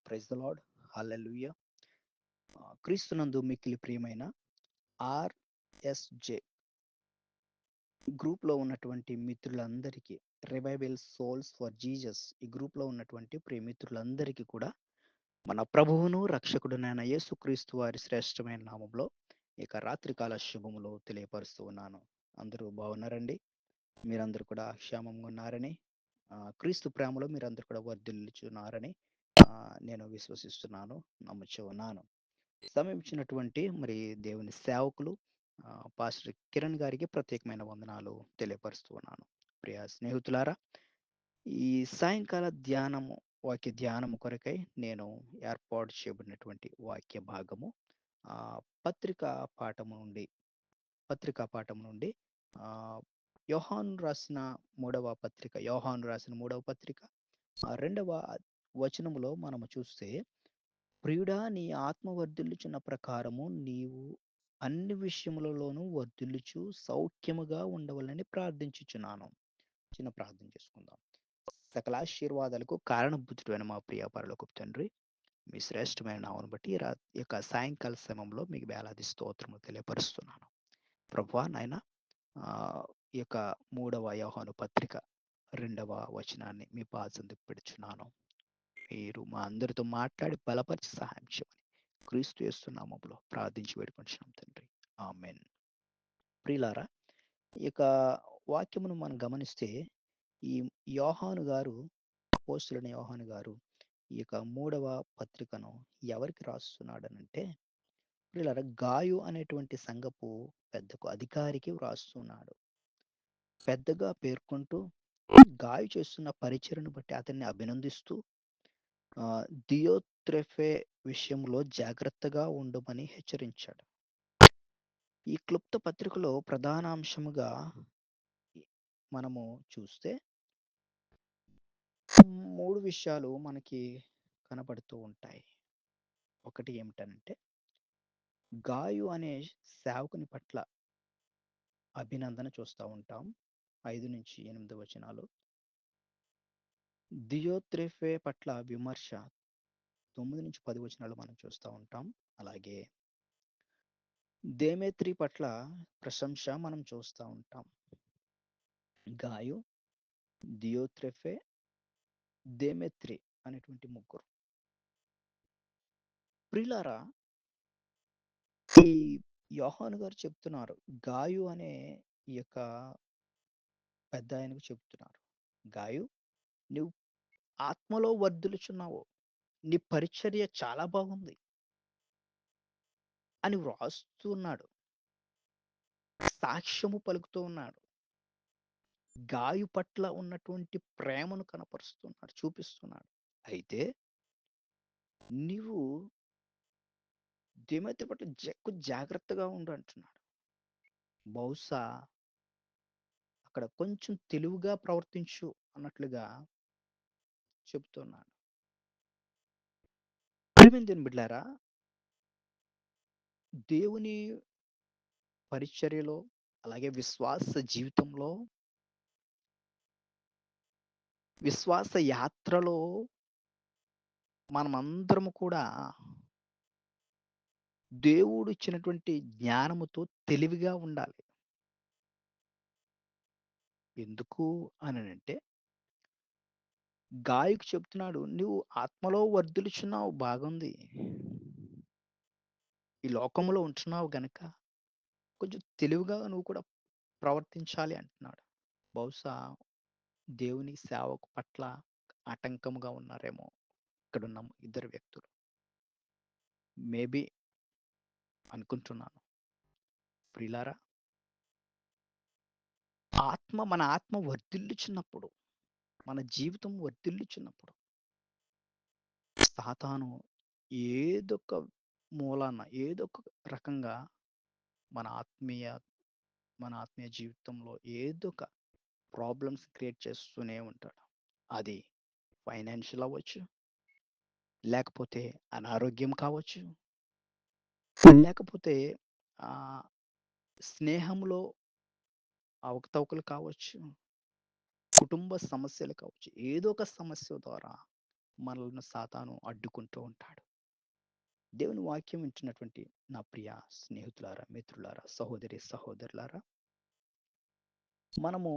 Praise the lord. హల్లెలూయా. క్రీస్తునందు మిక్కిలి ప్రియమైన ఆర్ఎస్జే గ్రూప్లో ఉన్నటువంటి మిత్రులందరికీ, రివైవల్ సోల్స్ ఫర్ జీసస్ ఈ గ్రూప్లో ఉన్నటువంటి ప్రియ మిత్రులందరికీ కూడా మన ప్రభువును రక్షకుడునైన యేసుక్రీస్తు వారి శ్రేష్టమైన నామంలో ఇక రాత్రికాల శుభములు తెలియపరుస్తూ ఉన్నాను. అందరూ బాగున్నారండి? మీరందరూ కూడా క్షేమంగా ఉన్నారని, క్రీస్తు ప్రేమలో మీరందరూ కూడా వర్ధిల్లుచున్నారని నేను విశ్వసిస్తున్నాను, నమ్ముచూ ఉన్నాను. సమయం ఇచ్చినటువంటి మరి దేవుని సేవకులు పాస్టర్ కిరణ్ గారికి ప్రత్యేకమైన వందనాలు తెలియపరుస్తూ ఉన్నాను. ప్రియ స్నేహితులారా, ఈ సాయంకాల వాక్య ధ్యానము కొరకై నేను ఏర్పాటు చేయబడినటువంటి వాక్య భాగము ఆ, పత్రికా పాఠము నుండి పత్రికా పాఠం నుండి ఆ, యోహాను రాసిన మూడవ పత్రిక రెండవ వచనములో మనము చూస్తే, ప్రియుడా, నీ ఆత్మ వర్ధిల్లుచున్న ప్రకారము నీవు అన్ని విషయములలోనూ వర్ధిల్లుచు సౌఖ్యముగా ఉండవలని ప్రార్థించుచున్నాను. చిన్న ప్రార్థన చేసుకుందాం. సకల ఆశీర్వాదాలకు కారణభూతుడైన మా ప్రియ పరలోకపు తండ్రి, మీ శ్రేష్టమైన నామను బట్టి ఈ యొక్క సాయంకాల సమయంలో మీకు వేలాది స్తోత్రములు తెలియపరుస్తున్నాను. ప్రభువా నాయన, ఆ, ఈ యొక్క మూడవ యోహాను పత్రిక రెండవ వచనాన్ని మీ పాదందుకు పెడుచున్నాను. మీరు మా అందరితో మాట్లాడి బలపరిచి సహాయం చేయమని క్రీస్తు యేసు నామములో ప్రార్థించి వేడుకొంచున్నాం తండ్రి. ఆమేన్. ప్రియులారా, ఈ యొక్క వాక్యమును మనం గమనిస్తే, ఈ యోహాను గారు, అపోస్తలుడైన యోహాను గారు ఈ యొక్క మూడవ పత్రికను ఎవరికి రాస్తున్నాడనంటే, ప్రియులారా, గాయు అనేటువంటి సంఘపు పెద్దకు అధికారికి వ్రాస్తున్నాడు. పెద్దగా పేర్కొంటూ గాయు చేస్తున్న పరిచయను బట్టి అతన్ని అభినందిస్తూ దియోత్రెఫే విషయంలో జాగ్రత్తగా ఉండమని హెచ్చరించాడు. ఈ క్లుప్త పత్రికలో ప్రధాన అంశముగా మనము చూస్తే మూడు విషయాలు మనకి కనబడుతూ ఉంటాయి. ఒకటి ఏమిటనంటే, గాయు అనే సేవకుని పట్ల అభినందన చూస్తూ ఉంటాం, 5-8 వచనాలు. దియోత్రెఫే పట్ల విమర్శ, 9-10 వచనాలు మనం చూస్తూ ఉంటాం. అలాగే దేమేత్రి పట్ల ప్రశంస మనం చూస్తూ ఉంటాం. గాయు, దియోత్రెఫే, దేమేత్రి అనేటువంటి ముగ్గురు. ప్రియులారా, ఈ యోహాను గారు చెప్తున్నారు, గాయు అనే ఈ యొక్క పెద్ద ఆయనకు చెప్తున్నారు, గాయు, నువ్వు ఆత్మలో వర్ధిల్లుచున్నావు, నీ పరిచర్య చాలా బాగుంది అని వ్రాస్తున్నాడు, సాక్ష్యము పలుకుతూ ఉన్నాడు. గాయు పట్ల ఉన్నటువంటి ప్రేమను కనపరుస్తున్నాడు, చూపిస్తున్నాడు. అయితే నీవు దేమేత్రి పట్ల జాగ్రత్తగా ఉండు అంటున్నాడు. బహుశా అక్కడ కొంచెం తెలివిగా ప్రవర్తించు అన్నట్లుగా చెప్తున్నాడు. ప్రియమైన బిడ్డారా, దేవుని పరిచర్యలో, అలాగే విశ్వాస జీవితంలో, విశ్వాస యాత్రలో మనమందరము కూడా దేవుడు ఇచ్చినటువంటి జ్ఞానముతో తెలివిగా ఉండాలి. ఎందుకు అనంటే, గాయకు చెప్తున్నాడు, నువ్వు ఆత్మలో వర్ధిల్లుచున్నావు, బాగుంది, ఈ లోకంలో ఉంటున్నావు గనక కొంచెం తెలివిగా నువ్వు కూడా ప్రవర్తించాలి అంటున్నాడు. బహుశా దేవుని సేవకు పట్ల ఆటంకముగా ఉన్నారేమో ఇక్కడున్న ఇద్దరు వ్యక్తులు, మేబీ అనుకుంటున్నాను. ప్రియులారా, మన ఆత్మ వర్ధిల్లుచున్నప్పుడు, మన జీవితం వర్ధిల్లుచున్నప్పుడు, సాతాను ఏదొక మూలాన, ఏదొక రకంగా మన ఆత్మీయ మన ఆత్మీయ జీవితంలో ఏదో ఒక ప్రాబ్లమ్స్ క్రియేట్ చేస్తూనే ఉంటాడు. అది ఫైనాన్షియల్ అవ్వచ్చు, లేకపోతే అనారోగ్యం కావచ్చు, లేకపోతే ఆ స్నేహంలో అవకతవకలు కావచ్చు, కుటుంబ సమస్యలు కావచ్చు. ఏదో ఒక సమస్య ద్వారా మనలను సాతాను అడ్డుకుంటూ ఉంటాడు. దేవుని వాక్యం వింటున్నటువంటి నా ప్రియ స్నేహితులారా, మిత్రులారా, సహోదరి, సహోదరులారా, మనము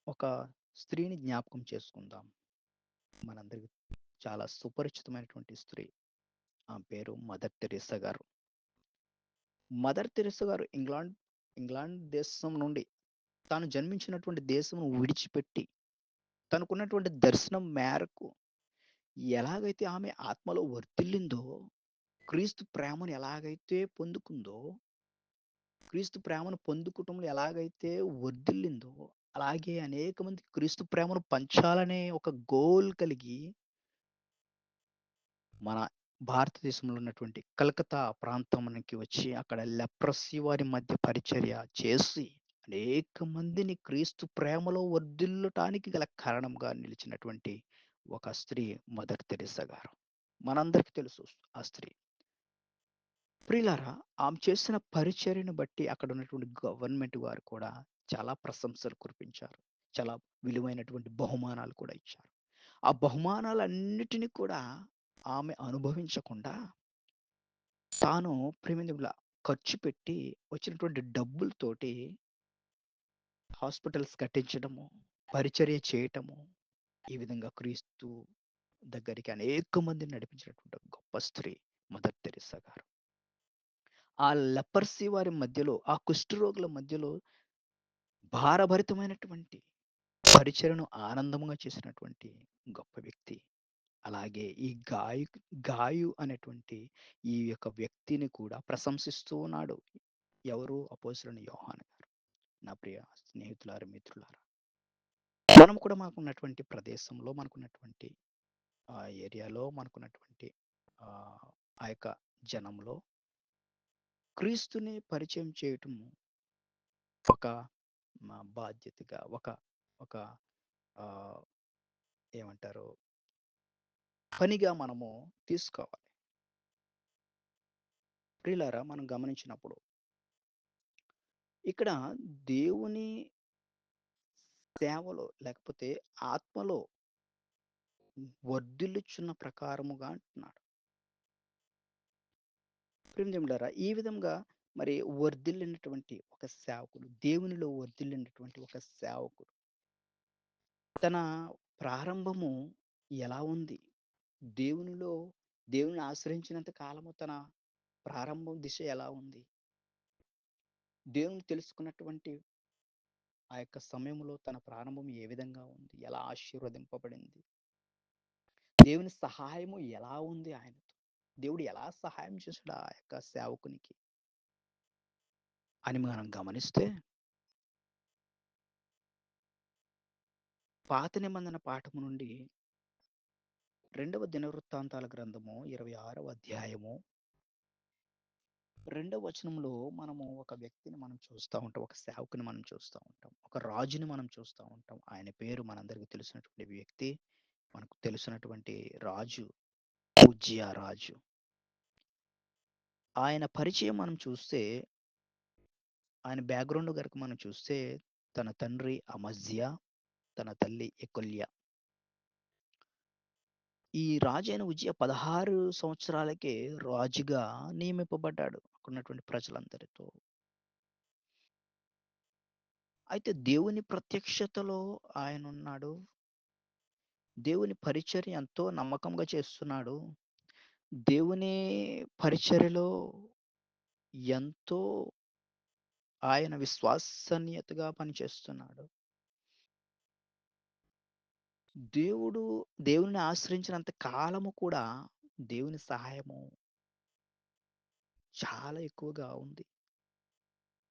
ఒక స్త్రీని జ్ఞాపకం చేసుకుందాం. మనందరికి చాలా సుపరిచితమైనటువంటి స్త్రీ. ఆమె పేరు మదర్ టెరెసా గారు. మదర్ టెరెసా గారు ఇంగ్లాండ్ దేశం నుండి తాను జన్మించినటువంటి దేశమును విడిచిపెట్టి, తనకున్నటువంటి దర్శనం మేరకు ఎలాగైతే ఆమె ఆత్మలో వర్ధిల్లిందో, క్రీస్తు ప్రేమను ఎలాగైతే పొందుకుందో, క్రీస్తు ప్రేమను పొందుకోవటంలో ఎలాగైతే వర్ధిల్లిందో, అలాగే అనేక మందికి క్రీస్తు ప్రేమను పంచాలనే ఒక గోల్ కలిగి, మన భారతదేశంలో ఉన్నటువంటి కలకత్తా ప్రాంతానికి వచ్చి, అక్కడ లెప్రసీ వారి మధ్య పరిచర్య చేసి, అనేక మందిని క్రీస్తు ప్రేమలో వర్ధిల్లటానికి గల కారణంగా నిలిచినటువంటి ఒక స్త్రీ మదర్ తెరెసా గారు. మనందరికీ తెలుసు ఆ స్త్రీ. ప్రియులారా, ఆమె చేసిన పరిచర్యను బట్టి అక్కడ ఉన్నటువంటి గవర్నమెంట్ వారు కూడా చాలా ప్రశంసలు కురిపించారు. చాలా విలువైనటువంటి బహుమానాలు కూడా ఇచ్చారు. ఆ బహుమానాలన్నిటిని కూడా ఆమె అనుభవించకుండా, తాను ప్రేమించుల ఖర్చు పెట్టి వచ్చినటువంటి డబ్బులతోటి హాస్పిటల్స్ కట్టించడము, పరిచర్య చేయటము, ఈ విధంగా క్రీస్తు దగ్గరికి అనేక మందిని నడిపించినటువంటి ఒక గొప్ప స్త్రీ మదర్ తెరెసా గారు. ఆ లెపర్సీ వారి మధ్యలో, ఆ కుష్ఠరోగుల మధ్యలో భారభరితమైనటువంటి పరిచర్యను ఆనందముగా చేసినటువంటి గొప్ప వ్యక్తి. అలాగే ఈ గాయు అనేటువంటి ఈ యొక్క వ్యక్తిని కూడా ప్రశంసిస్తూ ఉన్నాడు. ఎవరు? అపోస్తలుడైన యోహాను గారు. నా ప్రియ స్నేహితులారా, మిత్రులారా, మనం కూడా మనకున్నటువంటి ప్రదేశంలో, మనకున్నటువంటి ఏరియాలో, మనకున్నటువంటి ఆ యొక్క జనంలో క్రీస్తుని పరిచయం చేయటము ఒక బాధ్యతగా, ఒక ఒక ఆహ్, ఏమంటారు, పనిగా మనము తీసుకోవాలి. ప్రియులారా, మనం గమనించినప్పుడు ఇక్కడ దేవుని సేవలో లేకపోతే ఆత్మలో వర్ధిల్లుచున్న ప్రకారముగా అంటున్నాడు. ప్రియమిత్రులారా, ఈ విధంగా మరి వర్ధిల్లినటువంటి ఒక సేవకుడు, దేవునిలో వర్ధిల్లినటువంటి ఒక సేవకుడు, తన ప్రారంభము ఎలా ఉంది? దేవునిలో దేవుని ఆశ్రయించినంత కాలము తన ప్రారంభం దిశ ఎలా ఉంది? దేవుని తెలుసుకున్నటువంటి ఆ యొక్క సమయంలో తన ప్రారంభం ఏ విధంగా ఉంది? ఎలా ఆశీర్వదింపబడింది? దేవుని సహాయము ఎలా ఉంది ఆయనతో? దేవుడు ఎలా సహాయం చేశాడు ఆ యొక్క సేవకునికి అని మనం గమనిస్తే, పాత నిబంధన పాఠము నుండి రెండవ దినవృత్తాంతాల గ్రంథము 26వ అధ్యాయము రెండవ వచనంలో మనము ఒక వ్యక్తిని మనం చూస్తా ఉంటాం. ఒక సేవకుని మనం చూస్తా ఉంటాం. ఒక రాజుని మనం చూస్తా ఉంటాం. ఆయన పేరు మనందరికీ తెలిసినటువంటి వ్యక్తి. మనకు తెలిసినటువంటి రాజు ఉజ్జియా రాజు. ఆయన పరిచయం మనం చూస్తే, ఆయన బ్యాక్‌గ్రౌండ్ గనుక మనం చూస్తే, తన తండ్రి అమజ్యా, తన తల్లి యెకొల్యా. ఈ రాజైన ఉజ్జియా 16 సంవత్సరాలకే రాజుగా నియమింపబడ్డాడు అక్కడున్నటువంటి ప్రజలందరితో. అయితే దేవుని ప్రత్యక్షతలో ఆయనున్నాడు. దేవుని పరిచర్య ఎంతో నమ్మకంగా చేస్తున్నాడు. దేవుని పరిచర్యలో ఎంతో ఆయన విశ్వసనీయతగా పనిచేస్తున్నాడు. దేవుడు దేవుడిని ఆశ్రయించినంత కాలము కూడా దేవుని సహాయము చాలా ఎక్కువగా ఉంది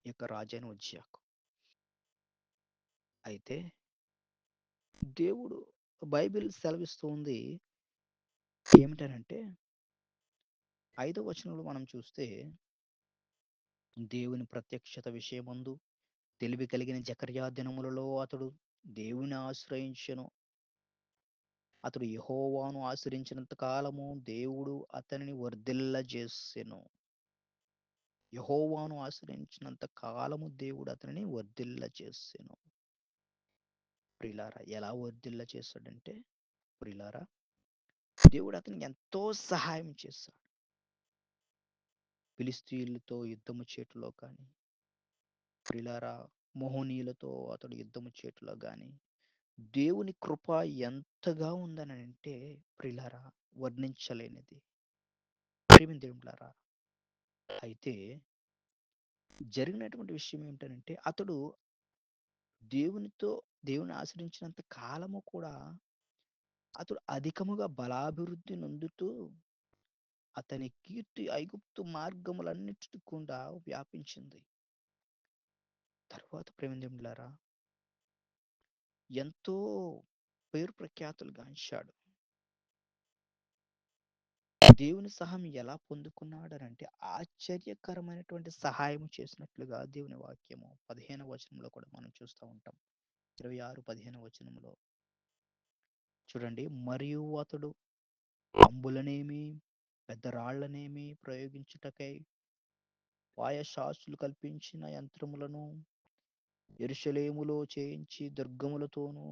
ఈ యొక్క రాజైన ఉజ్జియాకు. అయితే దేవుడు బైబిల్ సెలవిస్తుంది ఏమిటనంటే, 5వ వచనంలో మనం చూస్తే, దేవుని ప్రత్యక్షత విషయమందు తెలివి కలిగిన జకర్యా దినములలో అతడు దేవుని ఆశ్రయించెను. అతడు యెహోవాను ఆశ్రయించినంత కాలము దేవుడు అతనిని వర్ధిల్లజేసెను. యెహోవాను ఆశ్రయించినంత కాలము దేవుడు అతనిని వర్ధిల్లజేసెను. ప్రియులారా, ఎలా వర్ధిల్ల చేశాడంటే, ప్రియులారా, దేవుడు అతనికి ఎంతో సహాయం చేశాడు. ఫిలిష్తీయులతో యుద్ధము చేటులో కానీ, ప్రియులారా మోహనీయులతో అతడు యుద్ధము చేటులో గాని, దేవుని కృప ఎంతగా ఉందనంటే ప్రియులారా వర్ణించలేనిది. ప్రియమైన దేవులారా, అయితే జరిగినటువంటి విషయం ఏమిటనంటే అతడు దేవునితో దేవుని ఆశ్రయించినంత కాలము కూడా అతడు అధికముగా బలాభివృద్ధి నొందుతూ అతని కీర్తి ఐగుప్తు మార్గములన్నిటి గుండా వ్యాపించింది. తరువాత ప్రేమిందేములారా ఎంతో పేరు ప్రఖ్యాతులు గాంచాడు. దేవుని సహాయం ఎలా పొందుకున్నాడనంటే ఆశ్చర్యకరమైనటువంటి సహాయం చేసినట్లుగా దేవుని వాక్యము 15వ వచనంలో కూడా మనం చూస్తూ ఉంటాం. 26, 15 వచనంలో చూడండి. మరియు అతడు అంబులనేమి పెద్ద రాళ్లనేమి ప్రయోగించుటకై పాయశాసులు కల్పించిన యంత్రములను యెరూషలేములో చేయించి దుర్గములతోనూ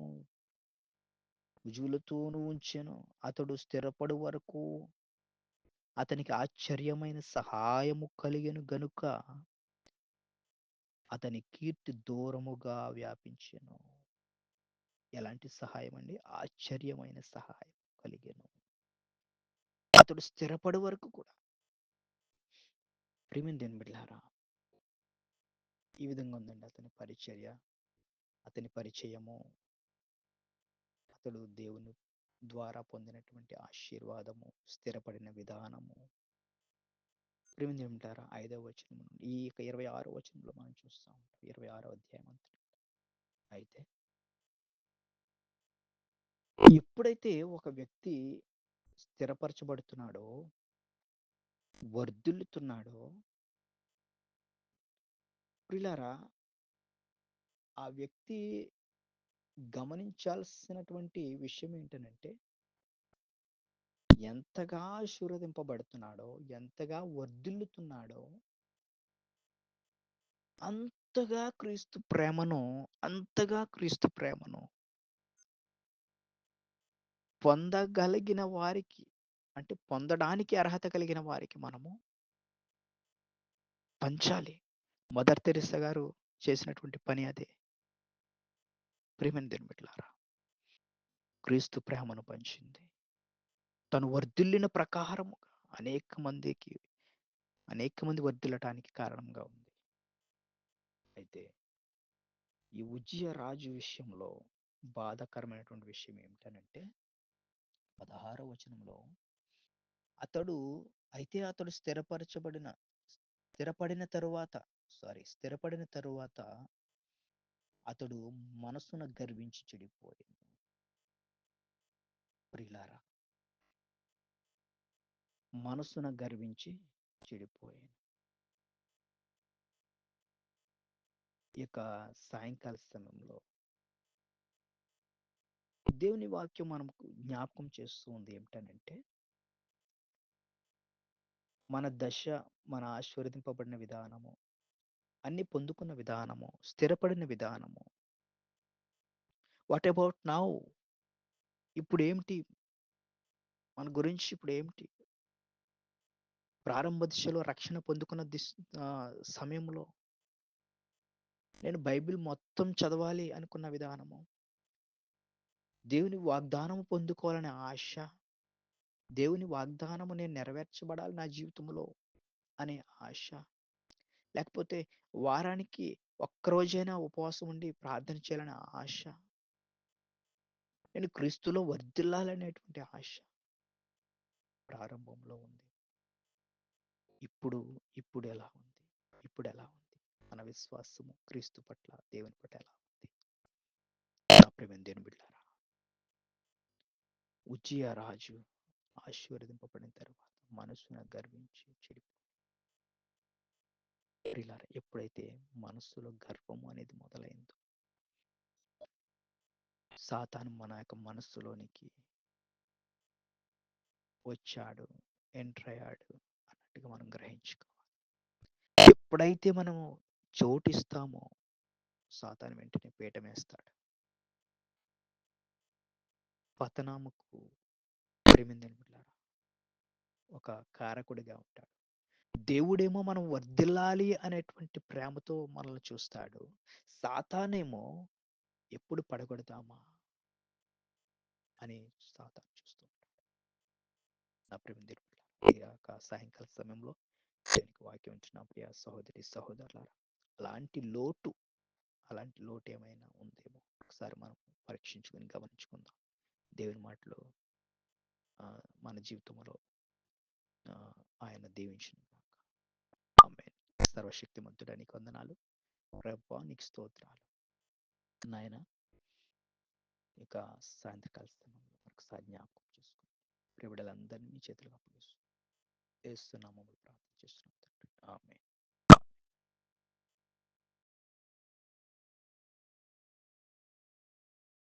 రుజువులతోనూ ఉంచెను. అతడు స్థిరపడు వరకు అతనికి ఆశ్చర్యమైన సహాయము కలిగెను గనుక అతని కీర్తి దూరముగా వ్యాపించెను. ఎలాంటి సహాయం అండి? ఆశ్చర్యమైన సహాయం కలిగెను. అతడు స్థిరపడు వరకు కూడా. ప్రియమైన దేవుని బిడ్డలారా, ఈ విధంగా ఉందండి అతని పరిచర్య, అతని పరిచయము, అతడు దేవుని ద్వారా పొందినటువంటి ఆశీర్వాదము, స్థిరపడిన విధానము. ప్రియమైన దేవుని బిడ్డలారా, 5వ వచనం నుండి ఈ యొక్క 26వ వచనంలో మనం చూస్తా ఉంటాం. 26వ అధ్యాయం అంతా. అయితే ఎప్పుడైతే ఒక వ్యక్తి స్థిరపరచబడుతున్నాడో, వర్ధిల్లుతున్నాడో, ప్రియులారా ఆ వ్యక్తి గమనించాల్సినటువంటి విషయం ఏంటనంటే ఎంతగా ఆశీర్వదింపబడుతున్నాడో, ఎంతగా వర్ధిల్లుతున్నాడో, అంతగా క్రీస్తు ప్రేమను పొందగలిగిన వారికి, అంటే పొందడానికి అర్హత కలిగిన వారికి మనము పంచాలి. మదర్ తెరెసా గారు చేసినటువంటి పని అదే. ప్రియమైన దేవుని బిడ్డలారా, క్రీస్తు ప్రేమను పంచింది. తను వర్ధిల్లిన ప్రకారముగా అనేక మంది వర్ధిల్లటానికి కారణంగా ఉంది. అయితే ఈ ఉజ్జియా రాజు విషయంలో బాధాకరమైనటువంటి విషయం ఏమిటనంటే 16వ వచనంలో అతడు అతడు స్థిరపడిన తరువాత అతడు మనసున గర్వించి చెడిపోయాను. ప్రియులారా, మనసున గర్వించి చెడిపోయాను. ఈ యొక్క సాయంకాల సమయంలో దేవుని వాక్యం మనకు జ్ఞాపకం చేస్తూ ఉంది ఏమిటనంటే మన దశ, మన ఆశీర్వదింపబడిన విధానము, అన్ని పొందుకున్న విధానము, స్థిరపడిన విధానము. What about now? ఇప్పుడేమిటి? మన గురించి ఇప్పుడేమిటి? ప్రారంభ దిశలో రక్షణ పొందుకున్న సమయంలో నేను బైబిల్ మొత్తం చదవాలి అనుకున్న విధానము, దేవుని వాగ్దానము పొందుకోవాలనే ఆశ, దేవుని వాగ్దానము నేను నెరవేర్చబడాలి నా జీవితంలో అనే ఆశ, లేకపోతే వారానికి ఒక్కరోజైనా ఉపవాసం ఉండి ప్రార్థన చేయాలనే ఆశ, నేను క్రీస్తులో వర్ధిల్లాలనేటువంటి ఆశ ప్రారంభంలో ఉంది. ఇప్పుడు ఇప్పుడు ఎలా ఉంది? ఇప్పుడు ఎలా ఉంది? మన విశ్వాసము క్రీస్తు పట్ల, దేవుని పట్ల ఎలా ఉంది? నా ప్రియమైన దేవుని బిడ్డలారా, ఉజ్జియా రాజు ఆశీర్వదింపబడిన తర్వాత మనసున గర్వించి చెడిపోయాడు. ప్రియులారా, ఎప్పుడైతే మనస్సులో గర్వము అనేది మొదలైందో సాతాను మన యొక్క మనస్సులోనికి వచ్చాడు, ఎంటర్ అయ్యాడు అన్నట్టుగా మనం గ్రహించుకోవాలి. ఎప్పుడైతే మనము చోటిస్తామో సాతాను వెంటనే పీఠమేస్తాడు. పతనముకు ప్రేమిందని బిడ్డలారా, ఒక కారకుడిగా ఉంటాడు. దేవుడేమో మనం వర్ధిల్లాలి అనేటువంటి ప్రేమతో మనల్ని చూస్తాడు. సాతానేమో ఎప్పుడు పడగొడదామా అని సాతాను చూస్తూ ఉంటాడు. నా ప్రేమ దేవుని బిడ్డలారా, ఈ యొక్క సాయంకాల సమయంలో దేవునికి వాక్యం వింటున్న ప్రియ సహోదరి సహోదరులారా, అలాంటి లోటు అలాంటి లోటు ఏమైనా ఉందేమో ఒకసారి మనం పరీక్షించుకొని గమనించుకుందాం. దేవుని మాటలు మన జీవితంలో ఆయన దీవించిన గాక. ఆమేన్. సర్వశక్తిమంతుడా నీకు వందనాలు. ప్రభువా నీకు స్తోత్రాలు. నాయన ఇక సాయంత్రకాల సమయంలో మరొకసారి జ్ఞాపకం చేసుకోండి. ప్రియ బిడ్డలందరినీ మీ చేతులకు అప్పగిస్తూ యేసు నామములో ప్రార్థన చేస్తున్నాం తండ్రి. ఆమేన్.